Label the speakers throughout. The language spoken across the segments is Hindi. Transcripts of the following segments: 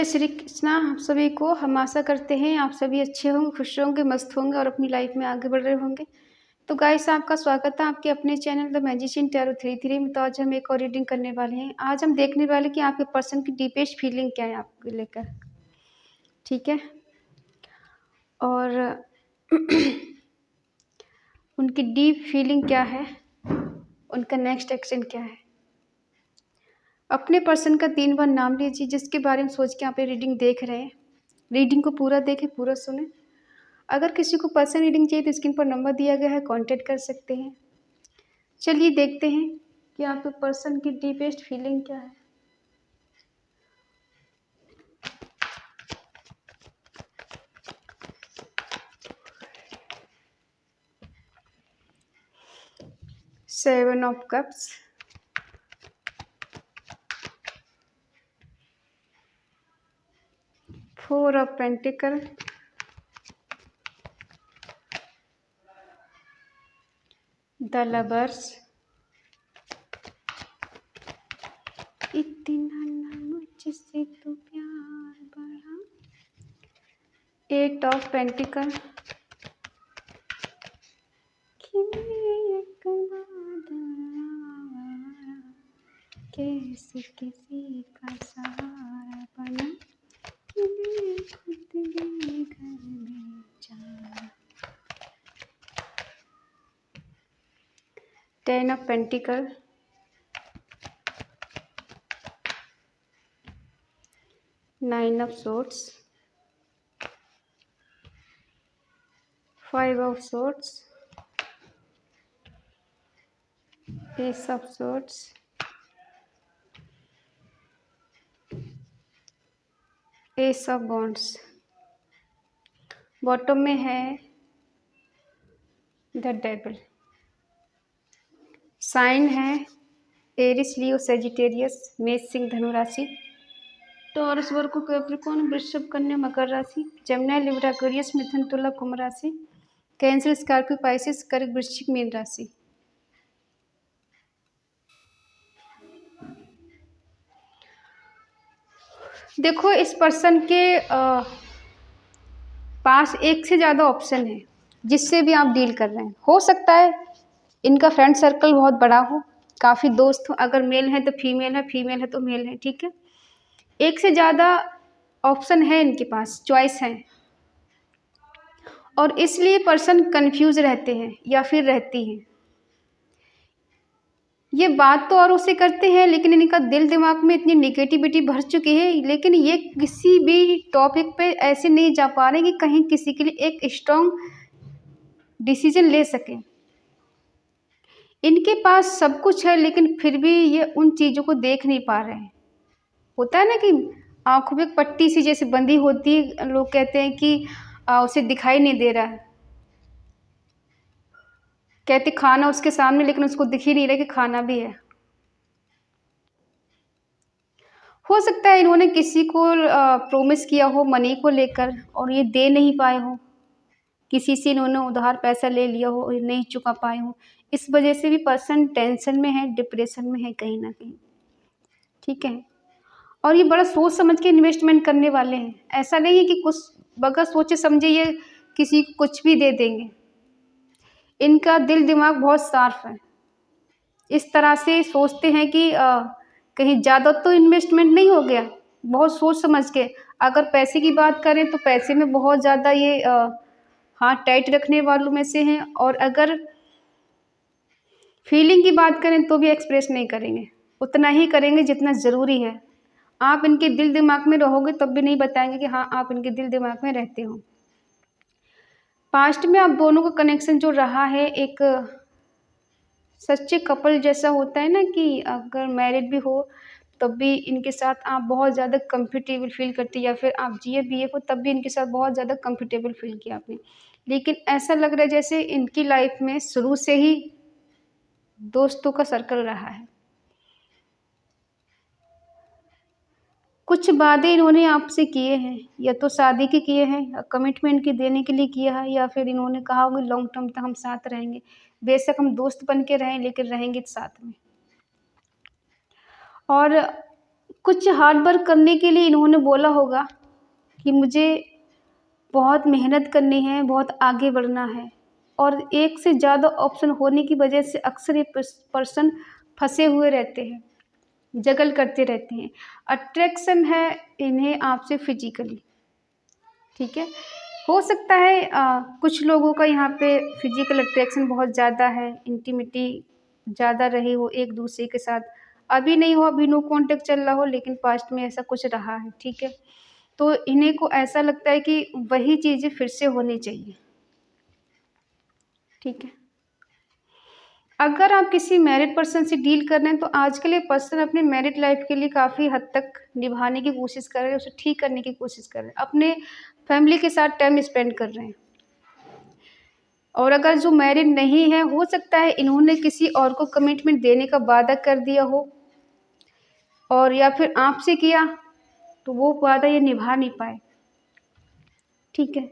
Speaker 1: जय श्री कृष्णा आप सभी को। हम आशा करते हैं आप सभी अच्छे होंगे, खुश होंगे, मस्त होंगे और अपनी लाइफ में आगे बढ़ रहे होंगे। तो गाइस, आपका स्वागत है आपके अपने चैनल द मैजिशियन टैरो 33 में। तो आज हम एक और रीडिंग करने वाले हैं। आज हम देखने वाले कि आपके पर्सन की डीपेस्ट फीलिंग क्या है आपको लेकर, ठीक है, और उनकी डीप फीलिंग क्या है, उनका नेक्स्ट एक्शन क्या है। अपने पर्सन का 3 बार नाम लीजिए जिसके बारे में सोच के आप ये रीडिंग देख रहे हैं। रीडिंग को पूरा देखें, पूरा सुने। अगर किसी को पर्सन रीडिंग चाहिए तो स्क्रीन पर नंबर दिया गया है, कांटेक्ट कर सकते हैं। चलिए देखते हैं कि आपके पर्सन की डीपेस्ट फीलिंग क्या है। Seven of cups, four of pentacle, the lovers, इतना ना मुझसे तो प्यार बढ़ा, एट ऑफ पेंटिकल, कैसे किसी का सहारा बना कि मैं खुद भी घर में जा। Ten of pentacle, nine of swords, five of swords, S of swords, S of bonds. Bottom में है द डेविल। साइन है एरिस, लियो, सेजिटेरियस, मेष, सिंह, धनु राशि, टॉरस, वर्गो, कैप्रिकॉर्न, वृषभ, कन्या, मकर राशि, जमुना, लिब्रा, एक्वेरियस, मिथुन, तुला, कुंभ राशि, कैंसर, स्कॉर्पियो, पाइसेस, कर्क, वृश्चिक, मीन राशि। देखो, इस पर्सन के पास एक से ज़्यादा ऑप्शन है जिससे भी आप डील कर रहे हैं। हो सकता है इनका फ्रेंड सर्कल बहुत बड़ा हो, काफ़ी दोस्त हो। अगर मेल है तो फीमेल है, फीमेल है तो मेल है, ठीक है। एक से ज़्यादा ऑप्शन है इनके पास, चॉइस है, और इसलिए पर्सन कंफ्यूज रहते हैं या फिर रहती हैं। ये बात तो औरों से करते हैं लेकिन इनका दिल दिमाग में इतनी नेगेटिविटी भर चुकी है, लेकिन ये किसी भी टॉपिक पे ऐसे नहीं जा पा रहे कि कहीं किसी के लिए एक स्ट्रॉन्ग डिसीजन ले सकें। इनके पास सब कुछ है लेकिन फिर भी ये उन चीज़ों को देख नहीं पा रहे हैं। होता है ना कि आंखों में पट्टी सी जैसे बंधी होती है, लोग कहते हैं कि उसे दिखाई नहीं दे रहा है। कहते खाना उसके सामने लेकिन उसको दिख ही नहीं रहा कि खाना भी है। हो सकता है इन्होंने किसी को प्रॉमिस किया हो मनी को लेकर और ये दे नहीं पाए हो, किसी से इन्होंने उधार पैसा ले लिया हो और नहीं चुका पाए हो। इस वजह से भी पर्सन टेंशन में है, डिप्रेशन में है कहीं ना कहीं, ठीक है। और ये बड़ा सोच समझ के इन्वेस्टमेंट करने वाले हैं। ऐसा नहीं है कि कुछ बगैर सोचे समझे ये किसी को कुछ भी दे देंगे। इनका दिल दिमाग बहुत साफ है। इस तरह से सोचते हैं कि कहीं ज़्यादा तो इन्वेस्टमेंट नहीं हो गया, बहुत सोच समझ के। अगर पैसे की बात करें तो पैसे में बहुत ज़्यादा ये हाथ टाइट रखने वालों में से हैं, और अगर फीलिंग की बात करें तो भी एक्सप्रेस नहीं करेंगे, उतना ही करेंगे जितना ज़रूरी है। आप इनके दिल दिमाग में रहोगे तब भी नहीं बताएंगे कि हाँ आप इनके दिल दिमाग में रहते हो। पास्ट में आप दोनों का कनेक्शन जो रहा है एक सच्चे कपल जैसा होता है ना, कि अगर मैरिड भी हो तब भी इनके साथ आप बहुत ज़्यादा कंफर्टेबल फील करती, या फिर आप जिए भी हो तब भी इनके साथ बहुत ज़्यादा कंफर्टेबल फील किया आपने। लेकिन ऐसा लग रहा है जैसे इनकी लाइफ में शुरू से ही दोस्तों का सर्कल रहा है। कुछ वादे इन्होंने आपसे किए हैं, या तो शादी के किए हैं, या कमिटमेंट के देने के लिए किया है, या फिर इन्होंने कहा होगा लॉन्ग टर्म तक हम साथ रहेंगे। बेशक हम दोस्त बन के रहें लेकिन रहेंगे साथ में। और कुछ हार्ड वर्क करने के लिए इन्होंने बोला होगा कि मुझे बहुत मेहनत करनी है, बहुत आगे बढ़ना है, और एक से ज़्यादा ऑप्शन होने की वजह से अक्सर ये पर्सन फंसे हुए रहते हैं, जगल करते रहते हैं। अट्रैक्शन है इन्हें आपसे फिजिकली, ठीक है। हो सकता है कुछ लोगों का यहाँ पे फिजिकल अट्रैक्शन बहुत ज़्यादा है, इंटीमिटी ज़्यादा रही हो एक दूसरे के साथ। अभी नहीं हो, अभी नो कॉन्टैक्ट चल रहा हो, लेकिन पास्ट में ऐसा कुछ रहा है, ठीक है। तो इन्हें को ऐसा लगता है कि वही चीज़ें फिर से होनी चाहिए, ठीक है। अगर आप किसी मैरिड पर्सन से डील कर रहे हैं तो आजकल ये पर्सन अपने मैरिड लाइफ के लिए काफ़ी हद तक निभाने की कोशिश कर रहे हैं, उसे ठीक करने की कोशिश कर रहे हैं, अपने फैमिली के साथ टाइम स्पेंड कर रहे हैं। और अगर जो मैरिड नहीं है, हो सकता है इन्होंने किसी और को कमिटमेंट देने का वादा कर दिया हो, और या फिर आपसे किया तो वो वादा ये निभा नहीं पाए, ठीक है।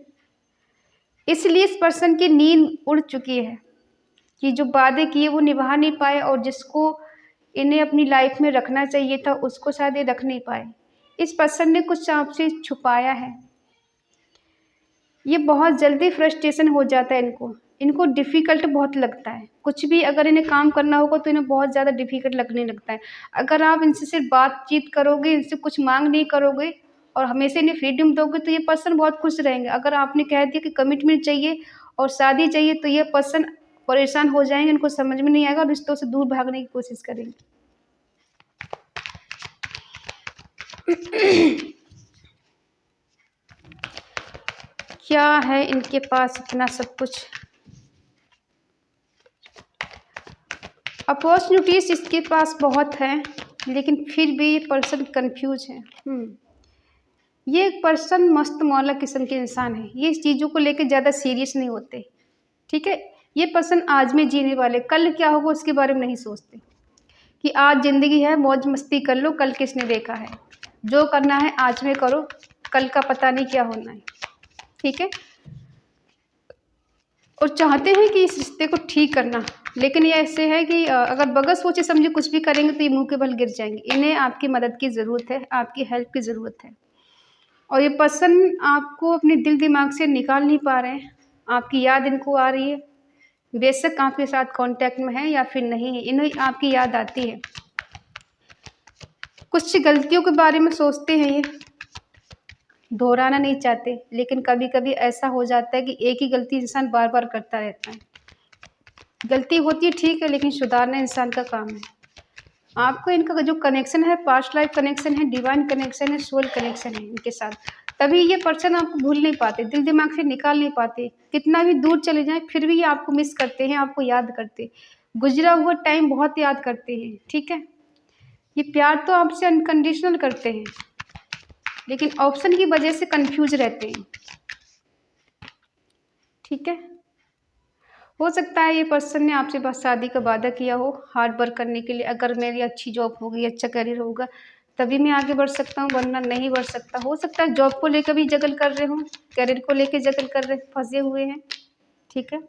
Speaker 1: इसलिए इस पर्सन की नींद उड़ चुकी है कि जो वादे किए वो निभा नहीं पाए, और जिसको इन्हें अपनी लाइफ में रखना चाहिए था उसको शायद ये रख नहीं पाए। इस पर्सन ने कुछ आपसे छुपाया है। ये बहुत जल्दी फ्रस्ट्रेशन हो जाता है इनको डिफ़िकल्ट बहुत लगता है। कुछ भी अगर इन्हें काम करना होगा तो इन्हें बहुत ज़्यादा डिफ़िकल्ट लगने लगता है। अगर आप इनसे सिर्फ बातचीत करोगे, इनसे कुछ मांग नहीं करोगे और हमेशा इन्हें फ्रीडम दोगे तो ये पर्सन बहुत खुश रहेंगे। अगर आपने कह दिया कि कमिटमेंट चाहिए और शादी चाहिए तो ये पर्सन परेशान हो जाएंगे, इनको समझ में नहीं आएगा, रिश्तों से दूर भागने की कोशिश करेंगे। क्या है इनके पास इतना सब कुछ? अपॉर्चुनिटीज इसके पास बहुत है, लेकिन फिर भी ये पर्सन कंफ्यूज है। ये एक पर्सन मस्त मौला किस्म के इंसान है। ये इस चीज़ों को लेकर ज़्यादा सीरियस नहीं होते, ठीक है। ये पर्सन आज में जीने वाले, कल क्या होगा उसके बारे में नहीं सोचते कि आज ज़िंदगी है, मौज मस्ती कर लो, कल किसने देखा है। जो करना है आज में करो, कल का पता नहीं क्या होना है, ठीक है। और चाहते हैं कि इस रिश्ते को ठीक करना, लेकिन ये ऐसे है कि अगर बगैर सोचे समझे कुछ भी करेंगे तो ये मुंह के बल गिर जाएंगे। इन्हें आपकी मदद की ज़रूरत है, आपकी हेल्प की ज़रूरत है। और ये पर्सन आपको अपने दिल दिमाग से निकाल नहीं पा रहे हैं, आपकी याद इनको आ रही है। बेशक आपके साथ कांटेक्ट में है या फिर नहीं है, इन्हें आपकी याद आती है। कुछ गलतियों के बारे में सोचते हैं, ये दोहराना नहीं चाहते, लेकिन कभी कभी ऐसा हो जाता है कि एक ही गलती इंसान बार बार करता रहता है। गलती होती है ठीक है, लेकिन सुधारना इंसान का काम है। आपको इनका जो कनेक्शन है, पास्ट लाइफ कनेक्शन है, डिवाइन कनेक्शन है, सोल कनेक्शन है इनके साथ, तभी ये पर्सन आपको भूल नहीं पाते, दिल दिमाग से निकाल नहीं पाते। कितना भी दूर चले जाएं फिर भी ये आपको मिस करते हैं, आपको याद करते, गुजरा हुआ टाइम बहुत याद करते हैं, ठीक है। ये प्यार तो आपसे अनकंडीशनल करते हैं, लेकिन ऑप्शन की वजह से कंफ्यूज रहते हैं, ठीक है। हो सकता है ये पर्सन ने आपसे बस शादी का वादा किया हो, हार्ड वर्क करने के लिए। अगर मेरी अच्छी जॉब होगी, अच्छा करियर होगा, तभी मैं आगे बढ़ सकता हूँ, वरना नहीं बढ़ सकता। हो सकता है जॉब को लेकर भी जगल कर रहे हों, करियर को लेकर जगल कर रहे, फंसे हुए हैं, ठीक है।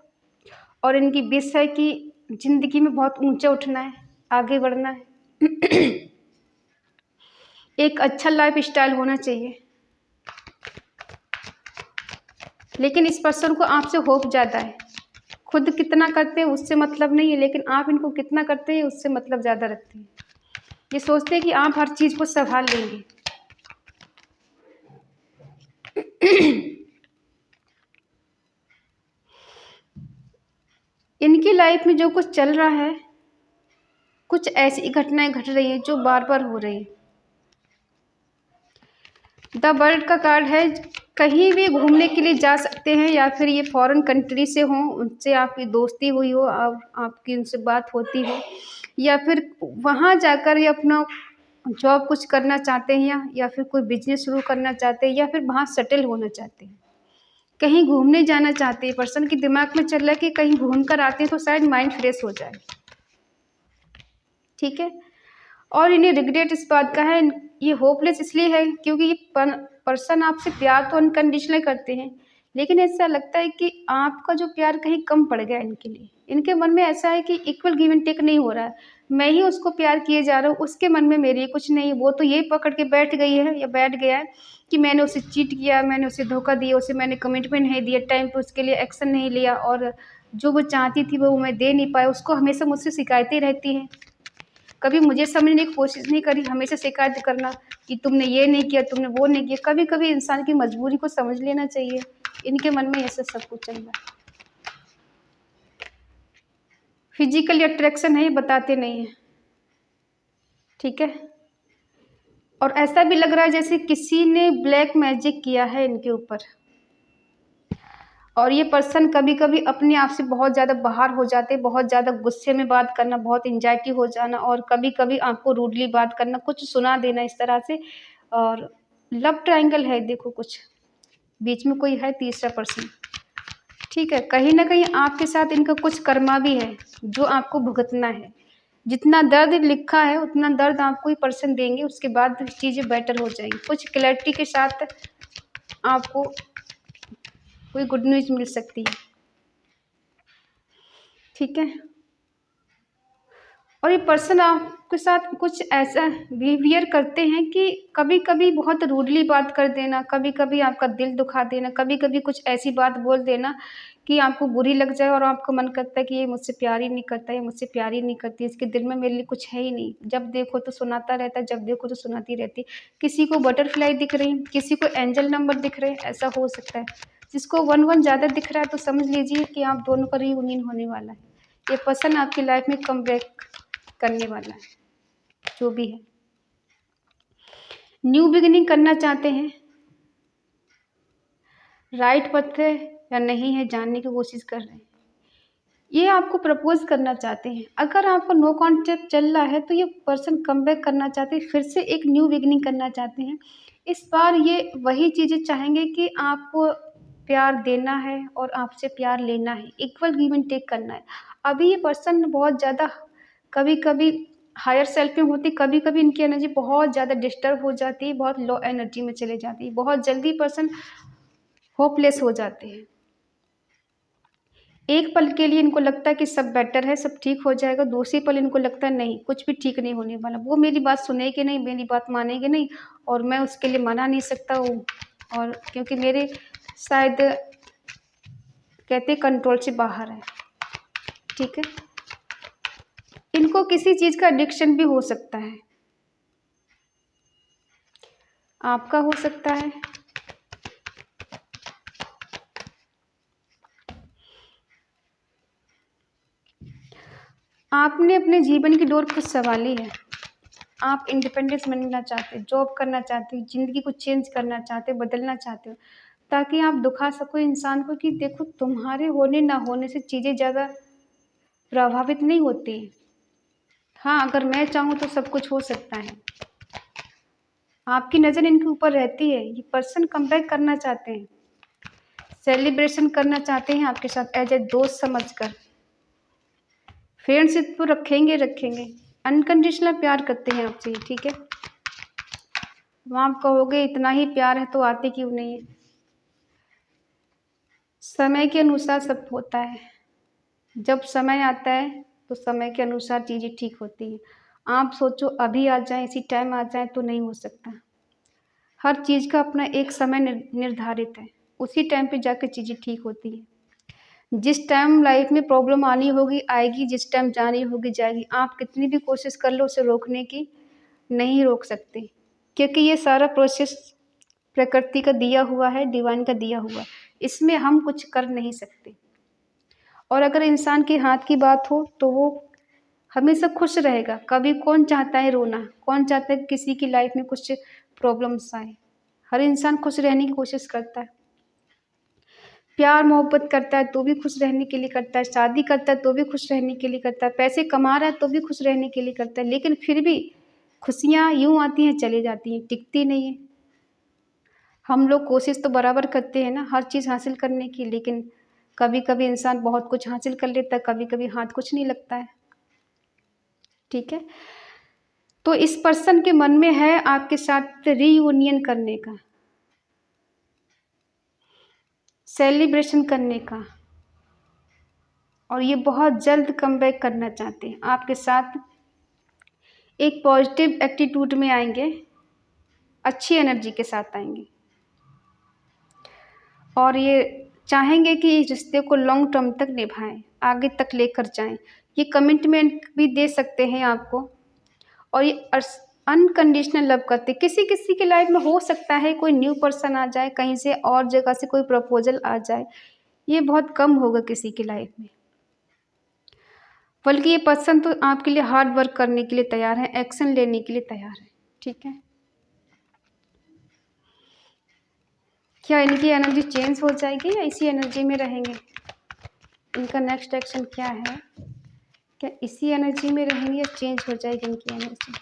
Speaker 1: और इनकी विश है कि ज़िंदगी में बहुत ऊंचा उठना है, आगे बढ़ना है। एक अच्छा लाइफ स्टाइल होना चाहिए, लेकिन इस पर्सन को आपसे होप ज़्यादा है। खुद कितना करते हैं उससे मतलब नहीं है, लेकिन आप इनको कितना करते हैं उससे मतलब ज़्यादा रखते हैं। ये सोचते हैं कि आप हर चीज़ को संभाल लेंगे। इनकी लाइफ में जो कुछ चल रहा है, कुछ ऐसी घटनाएं घट रही हैं जो बार बार हो रही है। द वर्ल्ड का कार्ड है, कहीं भी घूमने के लिए जा सकते हैं, या फिर ये फॉरेन कंट्री से हों, उनसे आपकी दोस्ती हुई हो, आपकी उनसे बात होती हो, या फिर वहाँ जाकर ये अपना जॉब कुछ करना चाहते हैं, या फिर कोई बिजनेस शुरू करना चाहते हैं, या फिर वहाँ सेटल होना चाहते हैं, कहीं घूमने जाना चाहते हैं। पर्सन के दिमाग में चल रहा है कि कहीं घूम कर आते हैं तो शायद माइंड फ्रेश हो जाए, ठीक है। और इन्हें रिग्रेट इस बात का है, ये होपलेस इसलिए है क्योंकि ये पर्सन आपसे प्यार तो अनकंडीशनल करते हैं, लेकिन ऐसा लगता है कि आपका जो प्यार कहीं कम पड़ गया इनके लिए। इनके मन में ऐसा है कि इक्वल गिव एंड टेक नहीं हो रहा है, मैं ही उसको प्यार किए जा रहा हूँ, उसके मन में मेरे लिए कुछ नहीं है। वो तो यही पकड़ के बैठ गई है या बैठ गया है कि मैंने उसे चीट किया, मैंने उसे धोखा दिया, उसे मैंने कमिटमेंट नहीं दिया, टाइम पे उसके लिए एक्शन नहीं लिया, और जो वो चाहती थी वो मैं दे नहीं पाया। उसको हमेशा मुझसे शिकायतें रहती हैं, कभी मुझे समझने की कोशिश नहीं करी, हमेशा शिकायत करना कि तुमने ये नहीं किया, तुमने वो नहीं किया। कभी कभी इंसान की मजबूरी को समझ लेना चाहिए। इनके मन में ऐसा सब कुछ चल रहा है। फिजिकल अट्रैक्शन है, ये बताते नहीं है, ठीक है। और ऐसा भी लग रहा है जैसे किसी ने ब्लैक मैजिक किया है इनके ऊपर। और ये पर्सन कभी कभी अपने आप से बहुत ज़्यादा बाहर हो जाते, बहुत ज़्यादा गुस्से में बात करना, बहुत एंजाइटी हो जाना, और कभी कभी आपको रूडली बात करना, कुछ सुना देना इस तरह से। और लव ट्रायंगल है, देखो कुछ बीच में कोई है तीसरा पर्सन, ठीक है। कहीं ना कहीं आपके साथ इनका कुछ कर्मा भी है जो आपको भुगतना है। जितना दर्द लिखा है उतना दर्द आपको ही पर्सन देंगे, उसके बाद चीज़ें बेटर हो जाएंगी। कुछ क्लैरिटी के साथ आपको कोई गुड न्यूज़ मिल सकती है, ठीक है। और ये पर्सन आपके साथ कुछ ऐसा बिहेवियर करते हैं कि कभी कभी बहुत रूडली बात कर देना, कभी कभी आपका दिल दुखा देना, कभी कभी कुछ ऐसी बात बोल देना कि आपको बुरी लग जाए और आपको मन करता है कि ये मुझसे प्यार ही नहीं करता, ये मुझसे प्यार ही नहीं करती, इसके दिल में मेरे लिए कुछ है ही नहीं। जब देखो तो सुनाता रहता है, जब देखो तो सुनाती रहती। किसी को बटरफ्लाई दिख रही, किसी को एंजल नंबर दिख रहे, ऐसा हो सकता है। जिसको 1 1 ज़्यादा दिख रहा है तो समझ लीजिए कि आप दोनों का रीयूनियन होने वाला है। ये पर्सन आपकी लाइफ में कम बैक करने वाला है, जो भी है। न्यू बिगिनिंग करना चाहते हैं, राइट पथ है या नहीं है जानने की कोशिश कर रहे हैं। ये आपको प्रपोज करना चाहते हैं। अगर आपका नो कॉन्टेक्ट चल रहा है तो ये पर्सन कम बैक करना चाहते हैं, फिर से एक न्यू बिगिनिंग करना चाहते हैं। इस बार ये वही चीज़ें चाहेंगे कि आपको प्यार देना है और आपसे प्यार लेना है, इक्वल गिव एंड टेक करना है। अभी ये पर्सन बहुत ज़्यादा कभी कभी हायर सेल्फ में होती, कभी कभी इनकी एनर्जी बहुत ज़्यादा डिस्टर्ब हो जाती है, बहुत लो एनर्जी में चले जाती है, बहुत जल्दी पर्सन होपलेस हो जाते हैं। एक पल के लिए इनको लगता है कि सब बेटर है, सब ठीक हो जाएगा, दूसरी पल इनको लगता है नहीं, कुछ भी ठीक नहीं होने वाला, वो मेरी बात सुनेगी नहीं, मेरी बात मानेगी नहीं, और मैं उसके लिए मना नहीं सकता हूँ, और क्योंकि मेरे शायद कहते कंट्रोल से बाहर है, ठीक है। इनको किसी चीज़ का एडिक्शन भी हो सकता है, आपका हो सकता है। आपने अपने जीवन की डोर खुद संभाली है, आप इंडिपेंडेंस बनना चाहते हो, जॉब करना चाहते हो, ज़िंदगी को चेंज करना चाहते हो, बदलना चाहते हो, ताकि आप दिखा सको इंसान को कि देखो तुम्हारे होने ना होने से चीज़ें ज़्यादा प्रभावित नहीं होती। हाँ, अगर मैं चाहूँ तो सब कुछ हो सकता है। आपकी नज़र इनके ऊपर रहती है, ये पर्सन कमबैक करना चाहते हैं, सेलिब्रेशन करना चाहते हैं आपके साथ एज ए दोस्त समझकर। फ्रेंडशिप तो रखेंगे रखेंगे, अनकंडीशनल प्यार करते हैं आपसे, ठीक है। वहाँ आप कहोगे इतना ही प्यार है तो आते क्यों नहीं है। समय के अनुसार सब होता है, जब समय आता है तो समय के अनुसार चीज़ें ठीक होती हैं। आप सोचो अभी आ जाए, इसी टाइम आ जाए तो नहीं हो सकता। हर चीज़ का अपना एक समय निर्धारित है, उसी टाइम पे जाकर चीज़ें ठीक होती हैं। जिस टाइम लाइफ में प्रॉब्लम आनी होगी आएगी, जिस टाइम जानी होगी जाएगी। आप कितनी भी कोशिश कर लो उसे रोकने की, नहीं रोक सकते, क्योंकि ये सारा प्रोसेस प्रकृति का दिया हुआ है, डिवाइन का दिया हुआ है, इसमें हम कुछ कर नहीं सकते। और अगर इंसान के हाथ की बात हो तो वो हमेशा खुश रहेगा। कभी कौन चाहता है रोना, कौन चाहता है कि किसी की लाइफ में कुछ प्रॉब्लम्स आए। हर इंसान खुश रहने की कोशिश करता है, प्यार मोहब्बत करता है तो भी खुश रहने के लिए करता है, शादी करता है तो भी खुश रहने के लिए करता है, पैसे कमा रहा है तो भी खुश रहने के लिए करता है। लेकिन फिर भी खुशियाँ यूँ आती हैं चली जाती हैं, टिकती नहीं है। हम लोग कोशिश तो बराबर करते हैं ना हर चीज़ हासिल करने की, लेकिन कभी कभी इंसान बहुत कुछ हासिल कर लेता है, कभी कभी हाथ कुछ नहीं लगता है, ठीक है। तो इस पर्सन के मन में है आपके साथ रीयूनियन करने का, सेलिब्रेशन करने का, और ये बहुत जल्द कमबैक करना चाहते हैं आपके साथ। एक पॉजिटिव एटीट्यूड में आएंगे, अच्छी एनर्जी के साथ आएंगे, और ये चाहेंगे कि इस रिश्ते को लॉन्ग टर्म तक निभाएं, आगे तक लेकर जाएं। ये कमिटमेंट भी दे सकते हैं आपको, और ये अनकंडीशनल लव करते। किसी किसी की लाइफ में हो सकता है कोई न्यू पर्सन आ जाए, कहीं से और जगह से कोई प्रपोजल आ जाए, ये बहुत कम होगा किसी की लाइफ में। बल्कि ये पर्सन तो आपके लिए हार्ड वर्क करने के लिए तैयार है, एक्शन लेने के लिए तैयार है। ठीक है, क्या इनकी एनर्जी चेंज हो जाएगी या इसी एनर्जी में रहेंगे? इनका नेक्स्ट एक्शन क्या है? क्या इसी एनर्जी में रहेंगे या चेंज हो जाएगी इनकी एनर्जी?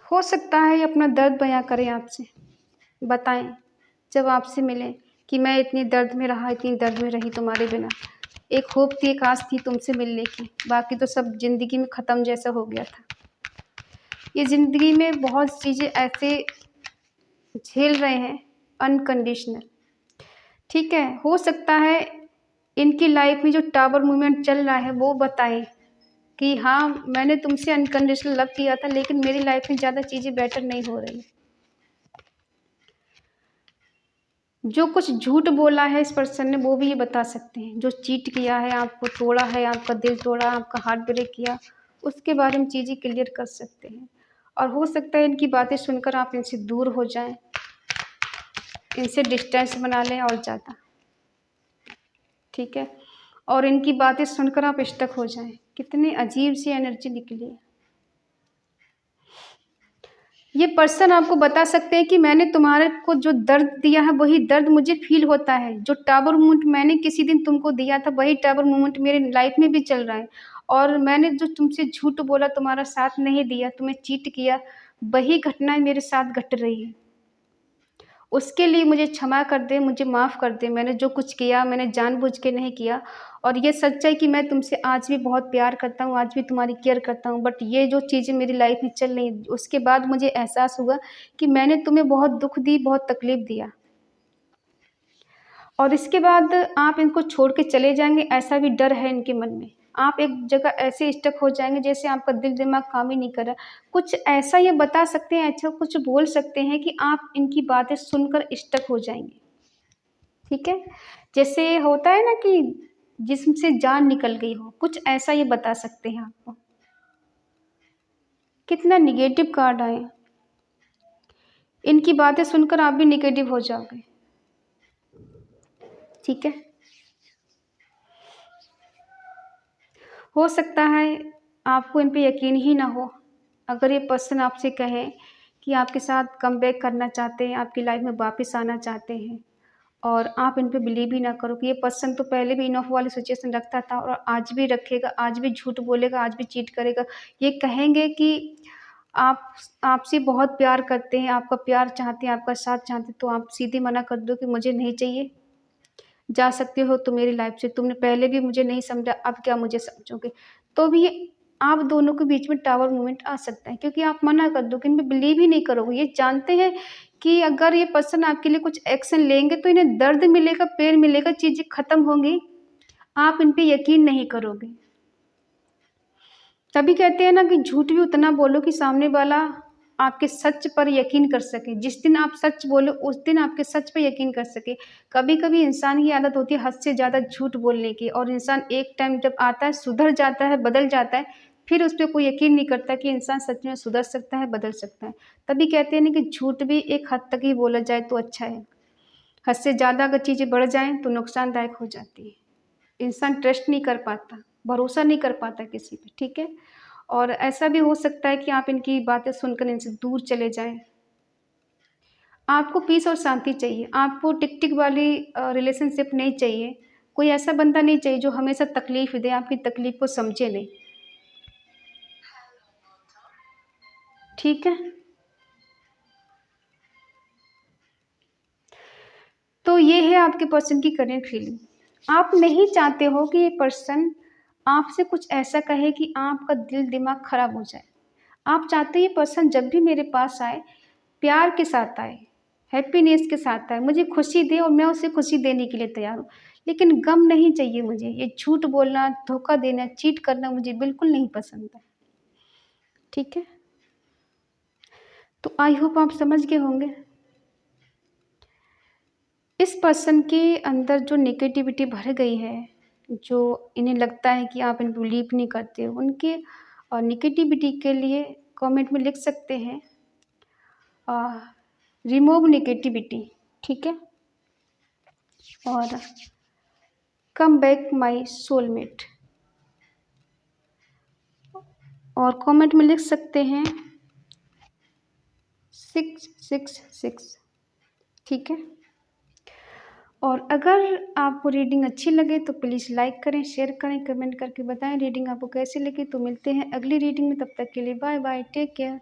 Speaker 1: हो सकता है अपना दर्द बयां करें आपसे, बताएं जब आपसे मिले कि मैं इतनी दर्द में रहा, इतनी दर्द में रही तुम्हारे बिना। एक होप थी, एक आस थी तुमसे मिलने की, बाकी तो सब जिंदगी में ख़त्म जैसा हो गया था। ये ज़िंदगी में बहुत चीज़ें ऐसे झेल रहे हैं अनकंडीशनल। ठीक है, हो सकता है इनकी लाइफ में जो टावर मूवमेंट चल रहा है वो बताए कि हाँ मैंने तुमसे अनकंडीशनल लव किया था, लेकिन मेरी लाइफ में ज़्यादा चीज़ें बेटर नहीं हो रही। जो कुछ झूठ बोला है इस पर्सन ने वो भी ये बता सकते हैं। जो चीट किया है, आपको तोड़ा है, आपका दिल तोड़ा, आपका हार्ट ब्रेक किया, उसके बारे में चीज़ें क्लियर कर सकते हैं। और हो सकता है इनकी बातें सुनकर आप इनसे दूर हो जाएं, इनसे डिस्टेंस बना लें और ज़्यादा। ठीक है, और इनकी बातें सुनकर आप स्टक हो जाएं। कितनी अजीब सी एनर्जी निकली है। ये पर्सन आपको बता सकते हैं कि मैंने तुम्हारे को जो दर्द दिया है वही दर्द मुझे फील होता है। जो टावर मूवमेंट मैंने किसी दिन तुमको दिया था वही टावर मूवमेंट मेरे लाइफ में भी चल रहा है। और मैंने जो तुमसे झूठ बोला, तुम्हारा साथ नहीं दिया, तुम्हें चीट किया, वही घटनाएं मेरे साथ घट रही है। उसके लिए मुझे क्षमा कर दे, मुझे माफ़ कर दे। मैंने जो कुछ किया मैंने जानबूझ के नहीं किया। और ये सच है कि मैं तुमसे आज भी बहुत प्यार करता हूँ, आज भी तुम्हारी केयर करता हूँ। बट ये जो चीज़ें मेरी लाइफ में चल रही, उसके बाद मुझे एहसास हुआ कि मैंने तुम्हें बहुत दुख दी, बहुत तकलीफ़ दिया। और इसके बाद आप इनको छोड़ के चले जाएँगे, ऐसा भी डर है इनके मन में। आप एक जगह ऐसे स्टक हो जाएँगे जैसे आपका दिल दिमाग काम ही नहीं कर रहा। कुछ ऐसा ये बता सकते हैं, ऐसा कुछ बोल सकते हैं कि आप इनकी बातें सुनकर स्टक हो जाएँगे। ठीक है? जैसे होता है ना कि जिस्म से जान निकल गई हो, कुछ ऐसा ये बता सकते हैं आपको। कितना नेगेटिव कार्ड आए। इनकी बातें सुनकर आप भी नेगेटिव हो जाओगे। ठीक है? हो सकता है आपको इन पे यकीन ही ना हो। अगर ये पर्सन आपसे कहे कि आपके साथ कमबैक करना चाहते हैं, आपकी लाइफ में वापस आना चाहते हैं, और आप इन पे बिलीव ही ना करो कि ये पर्सन तो पहले भी इनफ वाली सिचुएशन रखता था और आज भी रखेगा, आज भी झूठ बोलेगा, आज भी चीट करेगा। ये कहेंगे कि आप आपसे बहुत प्यार करते हैं, आपका प्यार चाहते हैं, आपका साथ चाहते हैं, तो आप सीधे मना कर दो कि मुझे नहीं चाहिए, जा सकते हो तो मेरी लाइफ से, तुमने पहले भी मुझे नहीं समझा, अब क्या मुझे समझोगे। तो भी आप दोनों के बीच में टावर मूवमेंट आ सकता है, क्योंकि आप मना कर दो कि इनमें बिलीव ही नहीं करोगे। ये जानते हैं कि अगर ये पर्सन आपके लिए कुछ एक्शन लेंगे तो इन्हें दर्द मिलेगा, पेन मिलेगा, चीज़ें ख़त्म होंगी, आप इन पे यकीन नहीं करोगे। तभी कहते हैं ना कि झूठ भी उतना बोलो कि सामने वाला आपके सच पर यकीन कर सके। जिस दिन आप सच बोलो उस दिन आपके सच पे यकीन कर सके। कभी-कभी इंसान की आदत होती है हद से ज़्यादा झूठ बोलने की, और इंसान एक टाइम जब आता है, सुधर जाता है, बदल जाता है, फिर उस पे कोई यकीन नहीं करता कि इंसान सच में सुधर सकता है, बदल सकता है। तभी कहते हैं ना कि झूठ भी एक हद तक ही बोला जाए तो अच्छा है। हद से ज़्यादा अगर चीज़ें बढ़ जाएँ तो नुकसानदायक हो जाती है। इंसान ट्रस्ट नहीं कर पाता, भरोसा नहीं कर पाता किसी पे, ठीक है? और ऐसा भी हो सकता है कि आप इनकी बातें सुनकर इनसे दूर चले जाएँ। आपको पीस और शांति चाहिए, आपको टिक-टिक वाली रिलेशनशिप नहीं चाहिए। कोई ऐसा बंदा नहीं चाहिए जो हमेशा तकलीफ़ दे, आपकी तकलीफ़ को समझे नहीं। ठीक है? तो ये है आपके पर्सन की करंट फीलिंग। आप नहीं चाहते हो कि ये पर्सन आपसे कुछ ऐसा कहे कि आपका दिल दिमाग खराब हो जाए। आप चाहते हैं ये पर्सन जब भी मेरे पास आए, प्यार के साथ आए, हैप्पीनेस के साथ आए, मुझे खुशी दे और मैं उसे खुशी देने के लिए तैयार हूँ। लेकिन गम नहीं चाहिए मुझे, ये झूठ बोलना, धोखा देना, चीट करना मुझे बिल्कुल नहीं पसंद है। ठीक है? तो आई होप आप समझ गए होंगे। इस पर्सन के अंदर जो नेगेटिविटी भर गई है, जो इन्हें लगता है कि आप इन बिलीव नहीं करते हो, उनके नेगेटिविटी के लिए कमेंट में लिख सकते हैं रिमूव नेगेटिविटी। ठीक है? और कम बैक माई सोलमेट, और कमेंट में लिख सकते हैं 666। ठीक है? और अगर आपको रीडिंग अच्छी लगे तो प्लीज़ लाइक करें, शेयर करें, कमेंट करके बताएं रीडिंग आपको कैसी लगी। तो मिलते हैं अगली रीडिंग में, तब तक के लिए बाय बाय, टेक केयर।